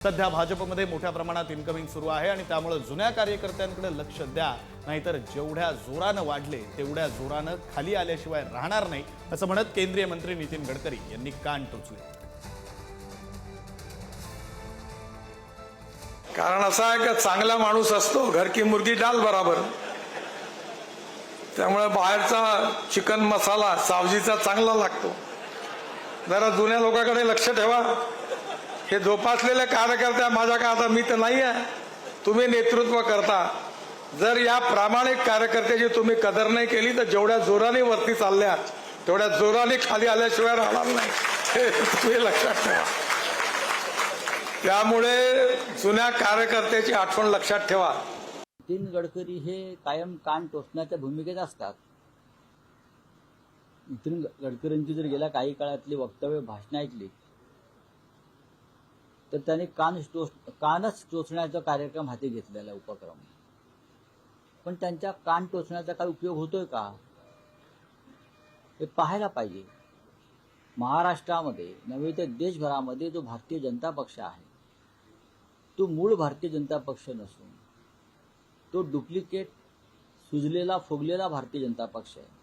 सध्या भाजपमध्ये मोठ्या प्रमाणात इन्कमिंग सुरू आहे आणि त्यामुळे जुन्या कार्यकर्त्यांकडे लक्ष द्या, नाहीतर जेवढ्या जोरानं वाढले तेवढ्या जोरानं खाली आल्याशिवाय राहणार नाही, असं म्हणत केंद्रीय मंत्री नितीन गडकरी यांनी कान टोचले। कारण असा आहे की चांगला माणूस असतो घर की मुर्गी डाल बराबर, त्यामुळे बाहेरचा चिकन मसाला सावजीचा चांगला लागतो। जरा जुन्या लोकांकडे लक्ष ठेवा। हे जोपासलेले कार्यकर्ते माझ्या का आता मी तर नाही आहे, तुम्ही नेतृत्व करता। जर या प्रामाणिक कार्यकर्त्याची तुम्ही कदर नाही केली तर जेवढ्या जोराने वरती चालल्या तेवढ्या जोराने खाली आल्याशिवाय राहणार नाही, हे तुम्ही लक्षात ठेवा। त्यामुळे जुन्या कार्यकर्त्याची आठवण लक्षात ठेवा। नितीन गडकरी हे कायम कान टोचण्याच्या भूमिकेत असतात। नितीन गडकरींची जर गेल्या काही काळातली वक्तव्य भाषण ऐकली तर त्यांनी कानच टोचण्याचा कार्यक्रम हाती घेतलेला उपक्रम, पण त्यांच्या कान टोचण्याचा काय उपयोग होतोय का हे पाहायला पाहिजे। महाराष्ट्रामध्ये नव्हे तर देशभरामध्ये जो भारतीय जनता पक्ष आहे तो मूळ भारतीय जनता पक्ष नसून तो डुप्लिकेट सुजलेला फुगलेला भारतीय जनता पक्ष आहे।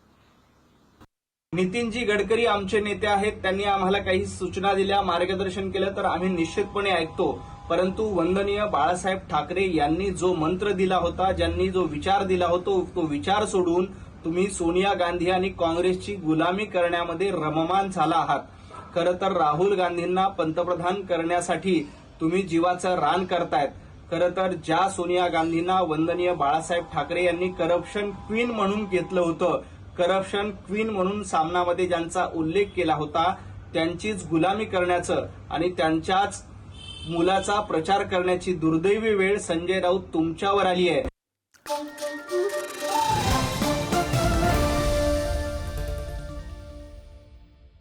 नितीनजी गडकरी आमचे नेते आहेत, त्यांनी आम्हाला काही सूचना दिल्या, मार्गदर्शन केलं तर आम्ही निश्चितपणे ऐकतो। परंतु वंदनीय बाळासाहेब ठाकरे यांनी जो मंत्र दिला होता, ज्यांनी जो विचार दिला होता, तो विचार सोडून तुम्ही सोनिया गांधी आणि काँग्रेसची गुलामी करण्यामध्ये रममान झाला आहात। खरं तर राहुल गांधींना पंतप्रधान करण्यासाठी तुम्ही जीवाचं रान करतायत। खरं तर ज्या सोनिया गांधींना वंदनीय बाळासाहेब ठाकरे यांनी करप्शन क्वीन म्हणून घेतलं होतं, करप्शन क्वीन म्हणून सामनामध्ये ज्यांचा उल्लेख केला होता, त्यांचीच गुलामी करण्याचं आणि त्यांच्याच मुलाचा प्रचार करण्याची दुर्दैवी वेळ संजय राऊत तुमच्यावर आली आहे।